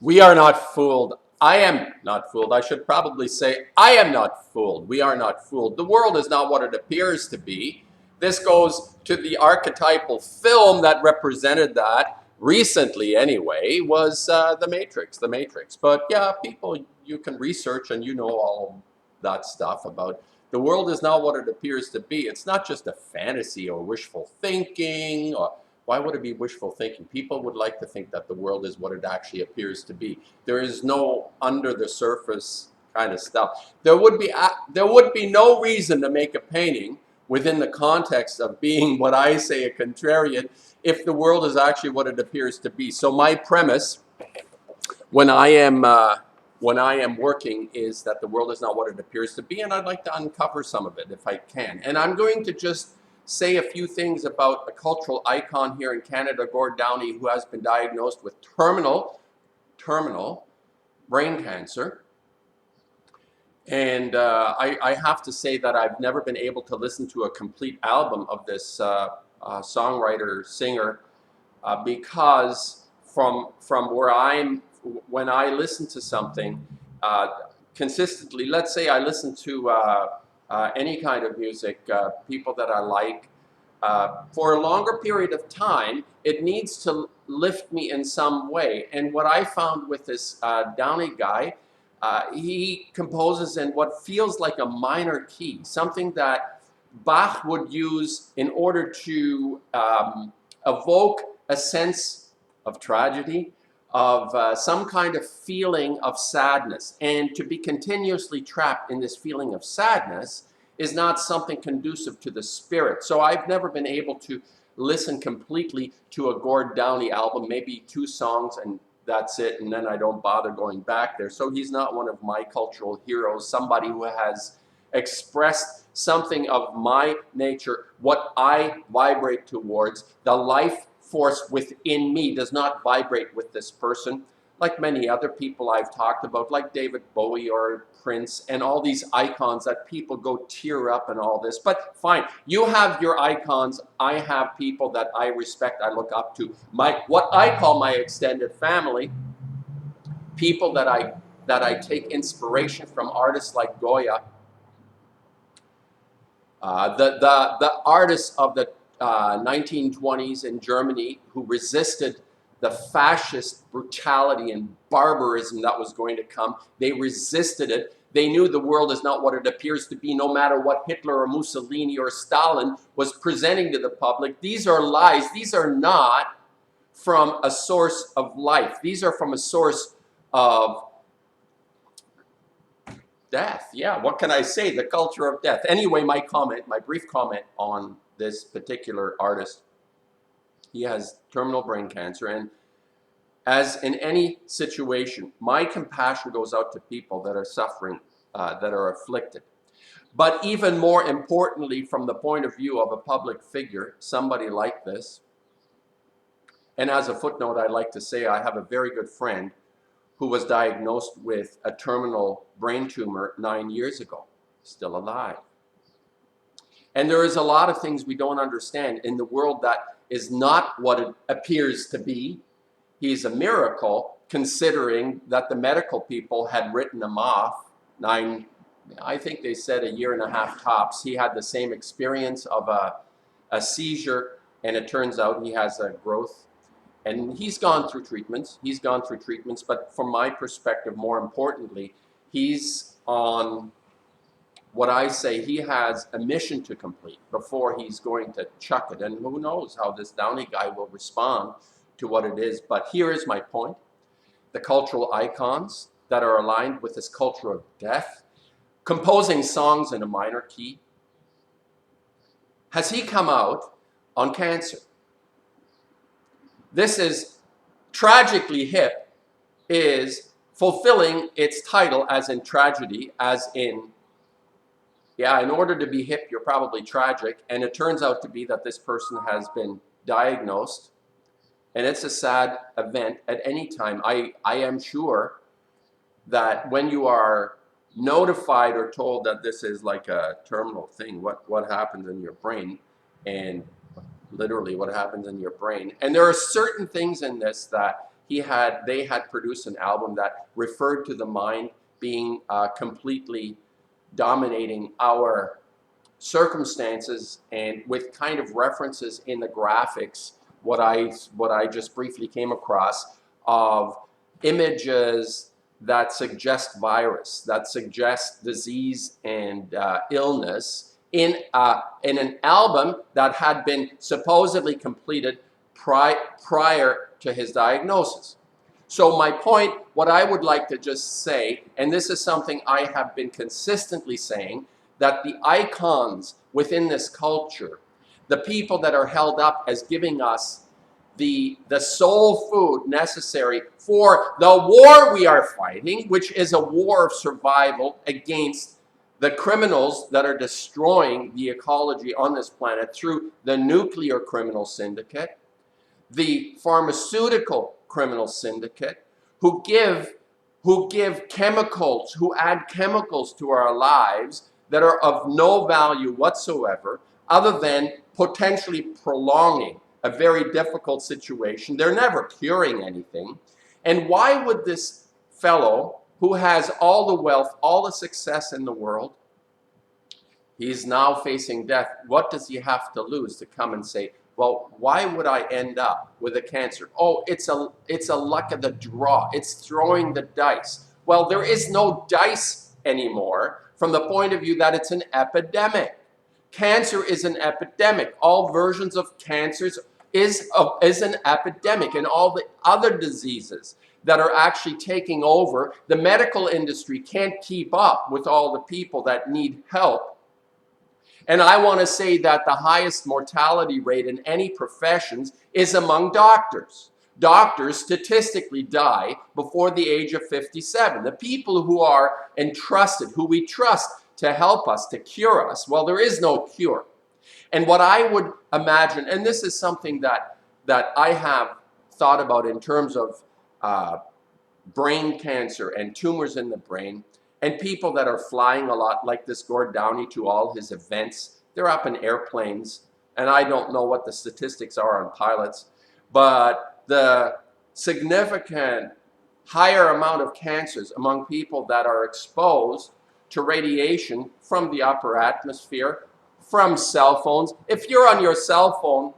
We are not fooled. I am not fooled. I should probably say, I am not fooled. We are not fooled. The world is not what it appears to be. This goes to the archetypal film that represented that recently, anyway, was The Matrix. The Matrix. But yeah, people, you can research and you know all that stuff about the world is not what it appears to be. It's not just a fantasy or wishful thinking or why would it be wishful thinking? People would like to think that the world is what it actually appears to be. There is no under the surface kind of stuff. There would be no reason to make a painting within the context of being what I say a contrarian if the world is actually what it appears to be. So my premise when I am working is that the world is not what it appears to be, and I'd like to uncover some of it if I can. And I'm going to just say a few things about a cultural icon here in Canada, Gord Downie, who has been diagnosed with terminal brain cancer. And I have to say that I've never been able to listen to a complete album of this songwriter, singer, because from where when I listen to something consistently, let's say I listen to any kind of music, people that I like, for a longer period of time, it needs to lift me in some way. And what I found with this Downie guy, he composes in what feels like a minor key, something that Bach would use in order to evoke a sense of tragedy, of some kind of feeling of sadness. And to be continuously trapped in this feeling of sadness is not something conducive to the spirit. So I've never been able to listen completely to a Gord Downie album, maybe 2 songs and that's it, and then I don't bother going back there. So he's not one of my cultural heroes, somebody who has expressed something of my nature, what I vibrate towards. The life force within me does not vibrate with this person, like many other people I've talked about, like David Bowie or Prince and all these icons that people go tear up and all this. But fine, you have your icons. I have people that I respect, I look up to. What I call my extended family, people that I take inspiration from, artists like Goya, the artists of the 1920s in Germany who resisted the fascist brutality and barbarism that was going to come. They resisted it. They knew the world is not what it appears to be, no matter what Hitler or Mussolini or Stalin was presenting to the public. These are lies. These are not from a source of life. These are from a source of death. Yeah, what can I say? The culture of death. Anyway, my brief comment on this particular artist. He has terminal brain cancer, and as in any situation, my compassion goes out to people that are suffering, that are afflicted. But even more importantly, from the point of view of a public figure, somebody like this, and as a footnote, I'd like to say I have a very good friend who was diagnosed with a terminal brain tumor 9 years ago, still alive. And there is a lot of things we don't understand in the world that is not what it appears to be. He's a miracle, considering that the medical people had written him off I think they said 1.5 years tops. He had the same experience of a seizure, and it turns out he has a growth. And he's gone through treatments. But from my perspective, more importantly, he's on what I say, he has a mission to complete before he's going to chuck it. And who knows how this Downie guy will respond to what it is. But here is my point. The cultural icons that are aligned with this culture of death, composing songs in a minor key. Has he come out on cancer? This is tragically hip, is fulfilling its title as in tragedy, as in, yeah, in order to be hip, you're probably tragic. And it turns out to be that this person has been diagnosed. And it's a sad event at any time. I am sure that when you are notified or told that this is like a terminal thing, what happens in your brain, and literally what happens in your brain. And there are certain things in this that they had produced an album that referred to the mind being completely dominating our circumstances, and with kind of references in the graphics, what I just briefly came across of images that suggest virus, that suggest disease and illness in an album that had been supposedly completed prior to his diagnosis. So my point, what I would like to just say, and this is something I have been consistently saying, that the icons within this culture, the people that are held up as giving us the soul food necessary for the war we are fighting, which is a war of survival against the criminals that are destroying the ecology on this planet through the nuclear criminal syndicate, the pharmaceutical criminal syndicate, who give chemicals, who add chemicals to our lives that are of no value whatsoever, other than potentially prolonging a very difficult situation. They're never curing anything. And why would this fellow, who has all the wealth, all the success in the world, he's now facing death, what does he have to lose to come and say, well, why would I end up with a cancer? Oh, it's a luck of the draw. It's throwing the dice. Well, there is no dice anymore from the point of view that it's an epidemic. Cancer is an epidemic. All versions of cancers is an epidemic, and all the other diseases that are actually taking over. The medical industry can't keep up with all the people that need help. And I want to say that the highest mortality rate in any professions is among doctors. Doctors statistically die before the age of 57. The people who are entrusted, who we trust to help us, to cure us, well, there is no cure. And what I would imagine, and this is something that I have thought about in terms of brain cancer and tumors in the brain, and people that are flying a lot, like this Gord Downie, to all his events. They're up in airplanes, and I don't know what the statistics are on pilots, but the significant higher amount of cancers among people that are exposed to radiation from the upper atmosphere, from cell phones. If you're on your cell phone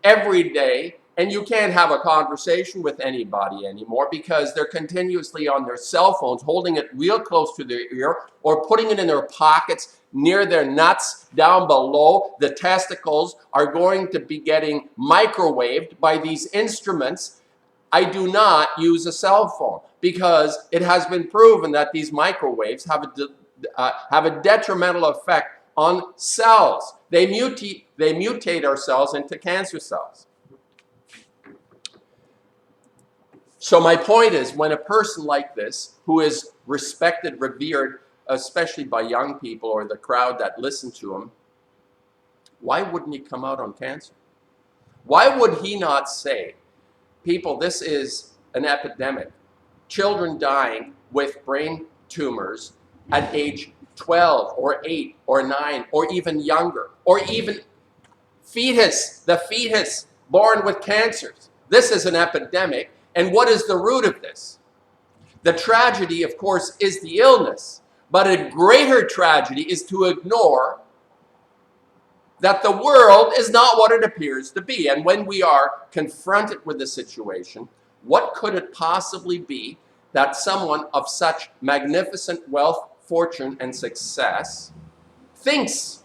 every day, and you can't have a conversation with anybody anymore because they're continuously on their cell phones, holding it real close to their ear or putting it in their pockets near their nuts down below. The testicles are going to be getting microwaved by these instruments. I do not use a cell phone because it has been proven that these microwaves have a detrimental effect on cells. They mutate our cells into cancer cells. So my point is, when a person like this, who is respected, revered, especially by young people or the crowd that listen to him, why wouldn't he come out on cancer? Why would he not say, people, this is an epidemic. Children dying with brain tumors at age 12 or 8 or 9 or even younger, or even the fetus born with cancers. This is an epidemic. And what is the root of this? The tragedy, of course, is the illness. But a greater tragedy is to ignore that the world is not what it appears to be. And when we are confronted with the situation, what could it possibly be that someone of such magnificent wealth, fortune, and success thinks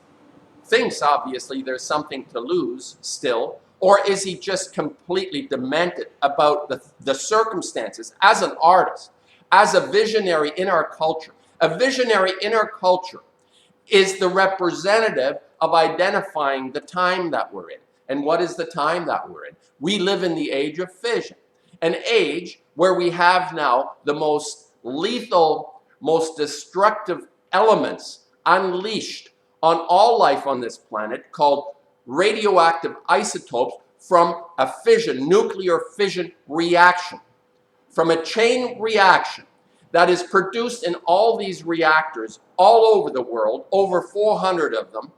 obviously there's something to lose still? Or is he just completely demented about the circumstances as an artist, as a visionary in our culture? A visionary in our culture is the representative of identifying the time that we're in. And what is the time that we're in? We live in the age of fission, an age where we have now the most lethal, most destructive elements unleashed on all life on this planet, called radioactive isotopes from a fission, nuclear fission reaction, from a chain reaction that is produced in all these reactors all over the world, over 400 of them,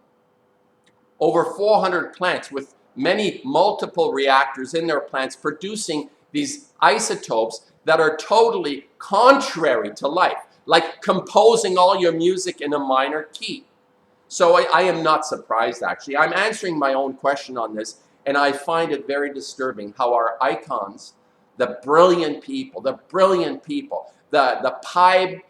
over 400 plants with many multiple reactors in their plants producing these isotopes that are totally contrary to life, like composing all your music in a minor key. So I am not surprised, actually. I'm answering my own question on this, and I find it very disturbing how our icons, the brilliant people, the Pied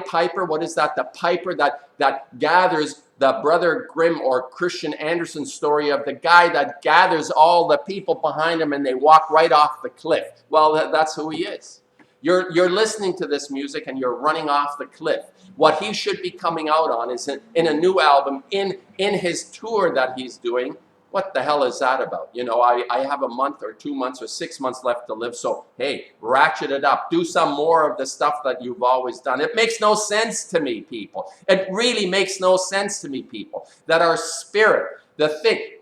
Piper, what is that? The piper that gathers the Brother Grimm or Christian Andersen story of the guy that gathers all the people behind him and they walk right off the cliff. Well, that's who he is. You're listening to this music and you're running off the cliff. What he should be coming out on is in a new album, in his tour that he's doing. What the hell is that about? You know, I have a month or 2 months or 6 months left to live. So, hey, ratchet it up. Do some more of the stuff that you've always done. It makes no sense to me, people. It really makes no sense to me, people, that our spirit,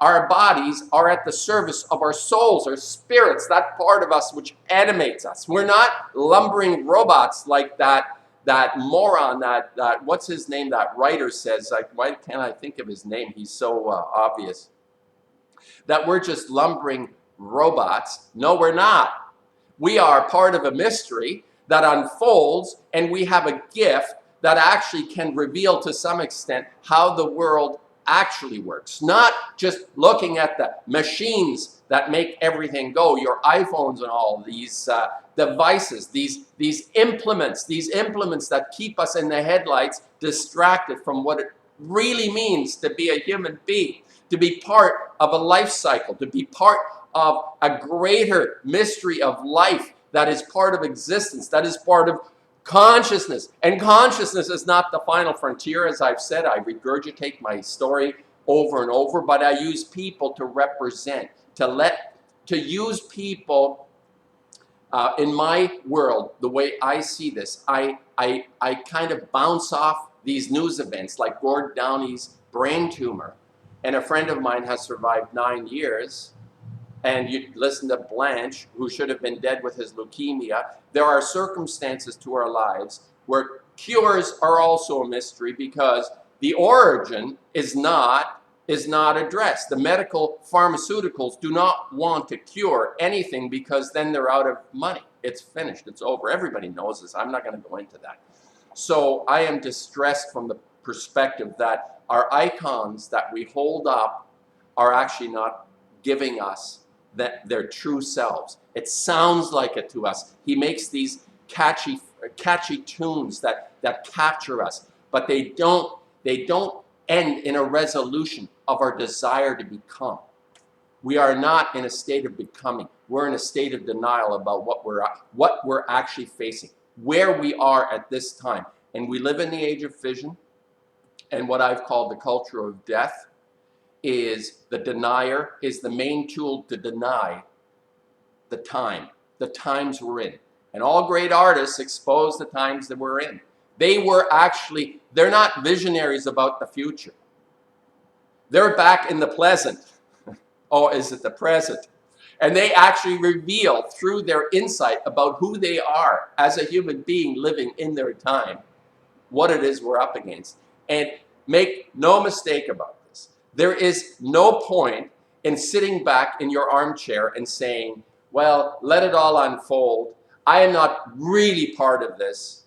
our bodies are at the service of our souls, our spirits, that part of us which animates us. We're not lumbering robots like that moron, that what's his name, that writer says, like, why can't I think of his name? He's so obvious. That we're just lumbering robots. No, we're not. We are part of a mystery that unfolds, and we have a gift that actually can reveal to some extent how the world actually works. Not just looking at the machines that make everything go, your iPhones and all these devices, these implements that keep us in the headlights, distracted from what it really means to be a human being, to be part of a life cycle, to be part of a greater mystery of life that is part of existence, that is part of consciousness. And consciousness is not the final frontier. As I've said, I regurgitate my story over and over, but I use people to represent, to use people in my world, the way I see this. I kind of bounce off these news events like Gord Downie's brain tumor. And a friend of mine has survived 9 years. And you listen to Blanche, who should have been dead with his leukemia. There are circumstances to our lives where cures are also a mystery because the origin is not addressed. The medical pharmaceuticals do not want to cure anything because then they're out of money. It's finished. It's over. Everybody knows this. I'm not going to go into that. So I am distressed from the perspective that our icons that we hold up are actually not giving us their true selves. It sounds like it to us. He makes these catchy tunes that capture us, but they don't end in a resolution of our desire to become. We are not in a state of becoming. We're in a state of denial about what we're actually facing, where we are at this time. And we live in the age of fission, and what I've called the culture of death is the denier, is the main tool to deny the times we're in. And all great artists expose the times that we're in. They're not visionaries about the future. They're back in the pleasant. Oh, is it the present? And they actually reveal through their insight about who they are as a human being living in their time, what it is we're up against. And make no mistake about this. There is no point in sitting back in your armchair and saying, well, let it all unfold. I am not really part of this.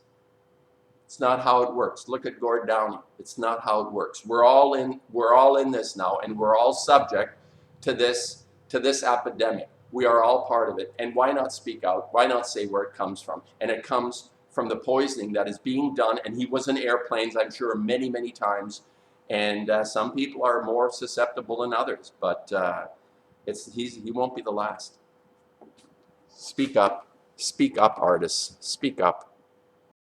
It's not how it works. Look at Gord Downie. It's not how it works. We're all in this now, and we're all subject to this epidemic. We are all part of it. And why not speak out? Why not say where it comes from? And it comes from the poisoning that is being done. And he was in airplanes, I'm sure, many, many times. And some people are more susceptible than others. But he won't be the last. Speak up. Speak up, artists. Speak up.